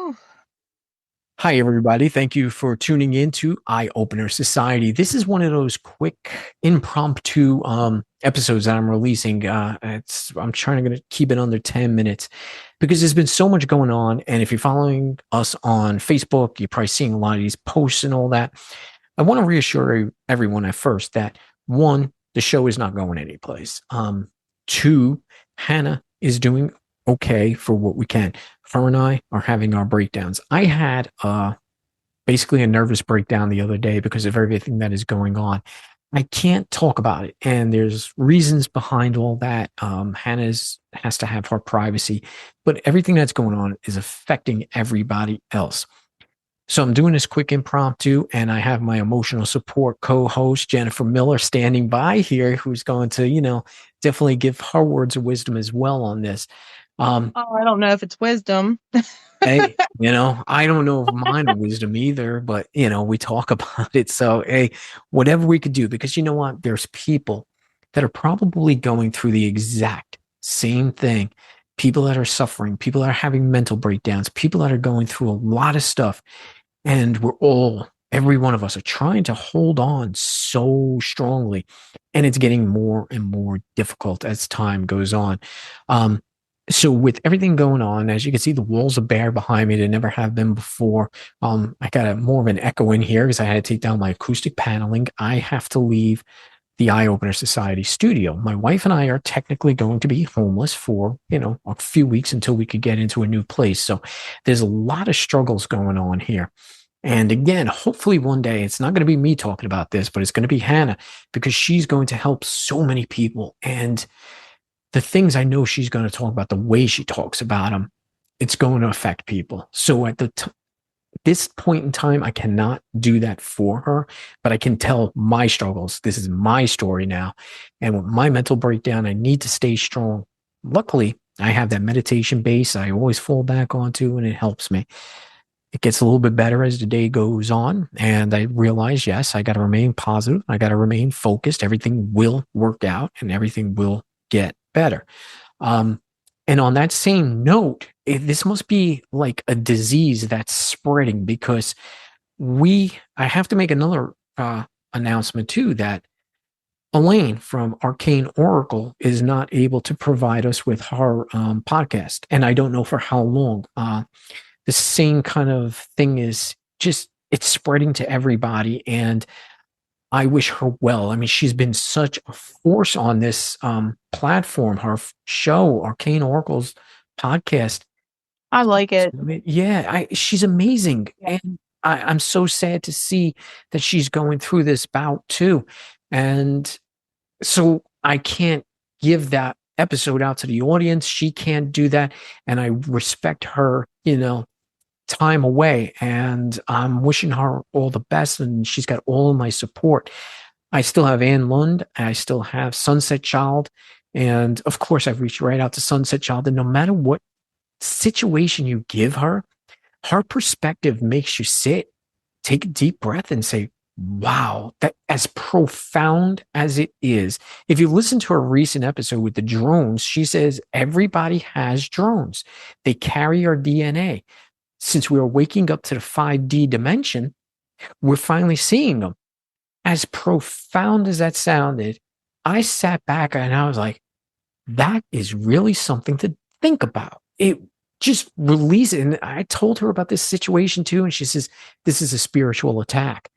Oh, Hi, everybody. Thank you for tuning in to Eye Opener Society. This is one of those quick, impromptu episodes that I'm releasing. I'm trying to keep it under 10 minutes because there's been so much going on. And if you're following us on Facebook, you're probably seeing a lot of these posts and all that. I want to reassure everyone at first that one, the show is not going anyplace. Two, Hannah is doing okay for what we can. Her and I are having our breakdowns. I had basically a nervous breakdown the other day because of everything that is going on. I can't talk about it, and there's reasons behind all that. Hannah's has to have her privacy, but everything that's going on is affecting everybody else. So I'm doing this quick impromptu, and I have my emotional support co-host Jennifer Miller standing by here, who's going to, definitely give her words of wisdom as well on this. Um, I don't know if it's wisdom. Hey, I don't know if mine are wisdom either, but we talk about it. So, hey, whatever we could do, because you know what? There's people that are probably going through the exact same thing. People that are suffering, people that are having mental breakdowns, people that are going through a lot of stuff. And every one of us are trying to hold on so strongly. And it's getting more and more difficult as time goes on. Um, so with everything going on, as you can see, the walls are bare behind me. They never have been before. I got more of an echo in here because I had to take down my acoustic paneling. I have to leave the Eye Opener Society studio. My wife and I are technically going to be homeless for, a few weeks until we could get into a new place. So there's a lot of struggles going on here. And again, hopefully one day it's not going to be me talking about this, but it's going to be Hannah because she's going to help so many people. And the things I know she's going to talk about, the way she talks about them, it's going to affect people. So at this point in time, I cannot do that for her, but I can tell my struggles. This is my story now. And with my mental breakdown, I need to stay strong. Luckily, I have that meditation base I always fall back onto, and it helps me. It gets a little bit better as the day goes on. And I realize, yes, I got to remain positive. I got to remain focused. Everything will work out and everything will get better. Um, and on that same note, this must be like a disease that's spreading because I have to make another announcement too that Elaine from Arcane Oracle is not able to provide us with her podcast. And I don't know for how long. The same kind of thing is just, it's spreading to everybody. And I wish her well. I mean, she's been such a force on this platform. Her show, Arcane Oracle's podcast. I like it. Yeah, she's amazing. And I'm so sad to see that she's going through this bout too. And so I can't give that episode out to the audience. She can't do that. And I respect her, time away, and I'm wishing her all the best, and she's got all of my support. I still have Ann Lund, I still have Sunset Child, and of course I've reached right out to Sunset Child, and no matter what situation you give her, her perspective makes you sit, take a deep breath and say, wow, that as profound as it is. If you listen to a recent episode with the drones, she says everybody has drones. They carry our DNA. Since we are waking up to the 5D dimension, we're finally seeing them. As profound as that sounded, I sat back and I was like, that is really something to think about. It just released it. And I told her about this situation too. And she says, this is a spiritual attack.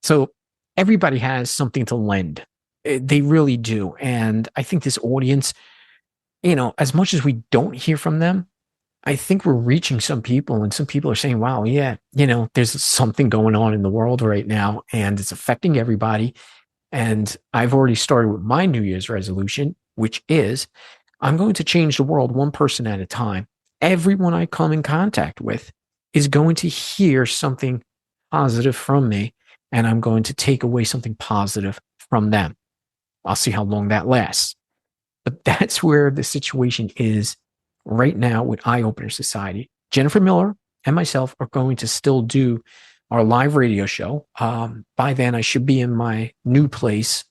So everybody has something to lend. They really do. And I think this audience, as much as we don't hear from them, I think we're reaching some people, and some people are saying, wow, yeah, there's something going on in the world right now and it's affecting everybody. And I've already started with my New Year's resolution, which is I'm going to change the world one person at a time. Everyone I come in contact with is going to hear something positive from me, and I'm going to take away something positive from them. I'll see how long that lasts. But that's where the situation is right now with Eye Opener Society. Jennifer Miller and myself are going to still do our live radio show. By then, I should be in my new place.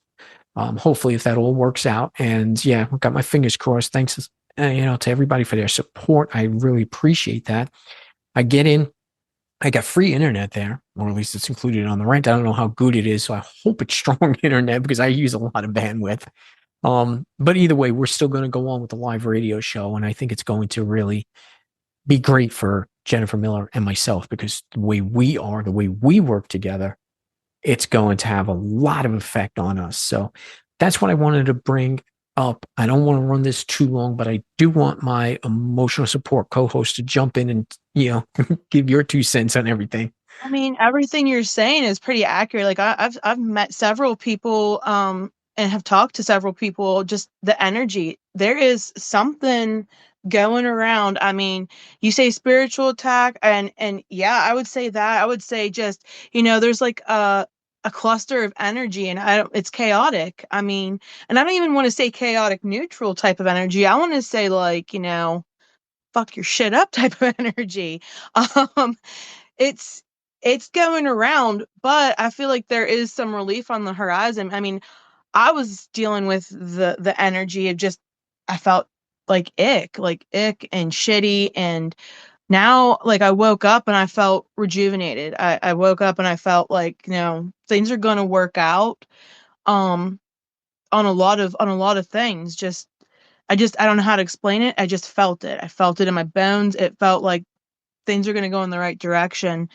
Hopefully, if that all works out. And yeah, I've got my fingers crossed. Thanks, to everybody for their support. I really appreciate that. I get in, I got free internet there, or at least it's included on the rent. I don't know how good it is, so I hope it's strong internet because I use a lot of bandwidth. But either way, we're still going to go on with the live radio show, and I think it's going to really be great for Jennifer Miller and myself because the way we are, the way we work together, it's going to have a lot of effect on us. So that's what I wanted to bring up. I don't want to run this too long, but I do want my emotional support co-host to jump in and, give your 2 cents on everything. I mean, everything you're saying is pretty accurate. Like I've met several people, and have talked to several people. Just the energy, there is something going around. I mean, you say spiritual attack, and yeah, I would say that. I would say just there's like a cluster of energy, and I don't. It's chaotic. I mean, and I don't even want to say chaotic neutral type of energy. I want to say like fuck your shit up type of energy. Um, it's it's going around, but I feel like there is some relief on the horizon. I mean, I was dealing with the energy of just I felt like ick and shitty, and now like I woke up and I felt rejuvenated. I woke up and I felt like, things are gonna work out um on a lot of things. Just I don't know how to explain it. I just felt it. I felt it in my bones. It felt like things are gonna go in the right direction.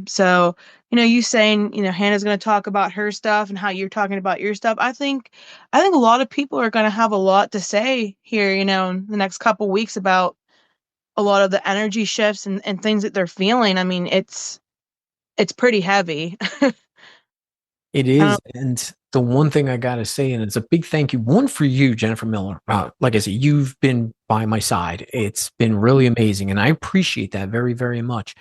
So, you saying, Hannah's going to talk about her stuff and how you're talking about your stuff. I think a lot of people are going to have a lot to say here, in the next couple weeks about a lot of the energy shifts and things that they're feeling. I mean, it's pretty heavy. It I is. don't And the one thing I got to say, and it's a big thank you, one for you, Jennifer Miller. Like I said, you've been by my side. It's been really amazing. And I appreciate that very, very much.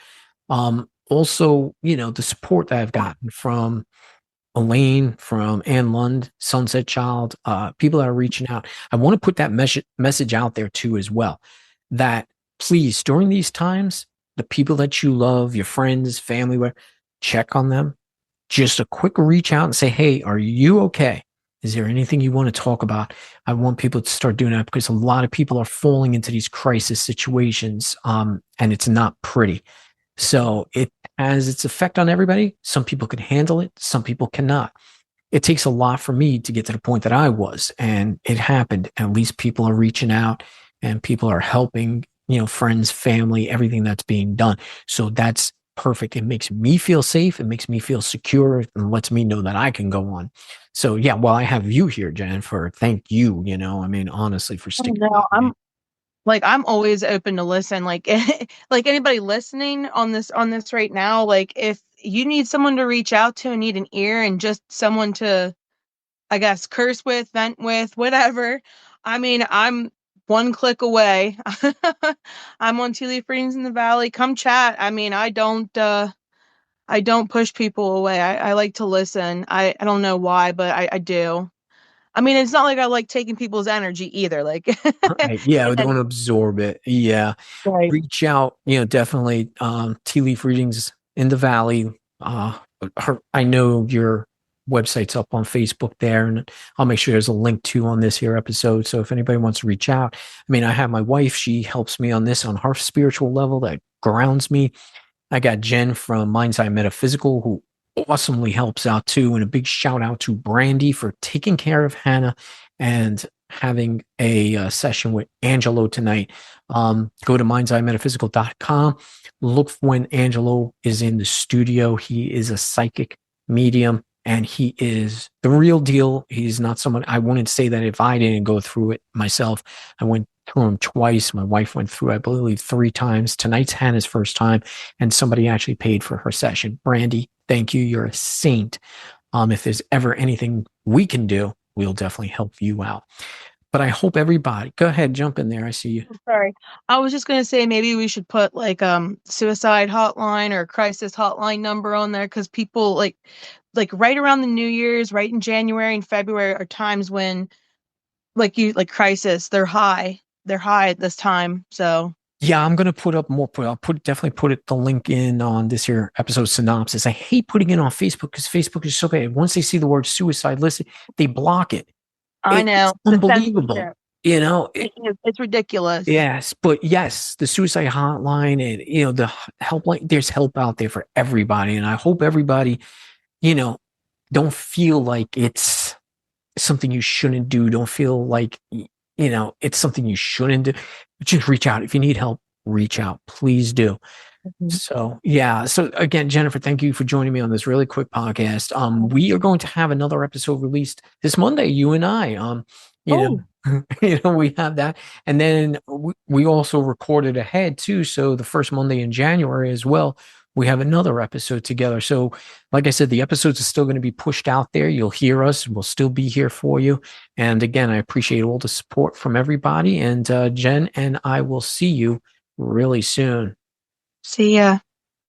Also, the support that I've gotten from Elaine, from Ann Lund, Sunset Child, people that are reaching out. I want to put that message out there too, as well, that please, during these times, the people that you love, your friends, family, where check on them, just a quick reach out and say, hey, are you okay? Is there anything you want to talk about? I want people to start doing that because a lot of people are falling into these crisis situations, and it's not pretty. So it has its effect on everybody. Some people can handle it, some people cannot. It takes a lot for me to get to the point that I was, and it happened. At least people are reaching out and people are helping, friends, family, everything that's being done. So that's perfect. It makes me feel safe. It makes me feel secure and lets me know that I can go on. So yeah, well, I have you here, Jennifer. Thank you. I mean, honestly, for I don't sticking by know. me. I'm always open to listen. Like like anybody listening on this right now, like if you need someone to reach out to and need an ear and just someone to I guess curse with, vent with, whatever. I mean, I'm one click away. I'm on Tea Leaf Readings in the Valley. Come chat. I mean, I don't push people away. I like to listen. I don't know why, but I do. I mean, it's not like I like taking people's energy either. Like Right. Yeah, and don't absorb it. Yeah. right. Reach out, definitely tea leaf readings in the valley. I know your website's up on Facebook there, and I'll make sure there's a link to on this here episode. So if anybody wants to reach out, I mean, I have my wife, she helps me on this on her spiritual level that grounds me. I got Jen from Mind's Eye Metaphysical who awesomely helps out too. And a big shout out to Brandy for taking care of Hannah and having a session with Angelo tonight. Go to mindseyemetaphysical.com. Look when Angelo is in the studio. He is a psychic medium and he is the real deal. He's not someone I wouldn't say that if I didn't go through it myself. I went through him twice. My wife went through, I believe, 3 times. Tonight's Hannah's first time, and somebody actually paid for her session. Brandy, thank you. You're a saint. If there's ever anything we can do, we'll definitely help you out. But I hope everybody, go ahead, jump in there. I see you. Sorry. I was just gonna say maybe we should put like suicide hotline or crisis hotline number on there because people like right around the New Year's, right in January and February are times when like crisis, they're high. They're high at this time. So Yeah, I'm gonna put up more. I'll definitely put the link in on this here episode synopsis. I hate putting it on Facebook because Facebook is so bad. Once they see the word suicide listed, they block it. I It's know the unbelievable. censorship. you know, It's ridiculous. yes, but yes, the suicide hotline and the helpline, there's help out there for everybody. And I hope everybody, you know, don't feel like it's something you shouldn't do. Don't feel like it's something you shouldn't do. Just reach out. If you need help, reach out. Please do. Mhm. So yeah. So again, Jennifer, thank you for joining me on this really quick podcast. We are going to have another episode released this Monday, you and I. You Oh, know, we have that. And then we also recorded ahead too. So the first Monday in January as well, we have another episode together. So like I said, the episodes are still going to be pushed out there. You'll hear us. We'll still be here for you. And again, I appreciate all the support from everybody. And Jen and I will see you really soon. see ya.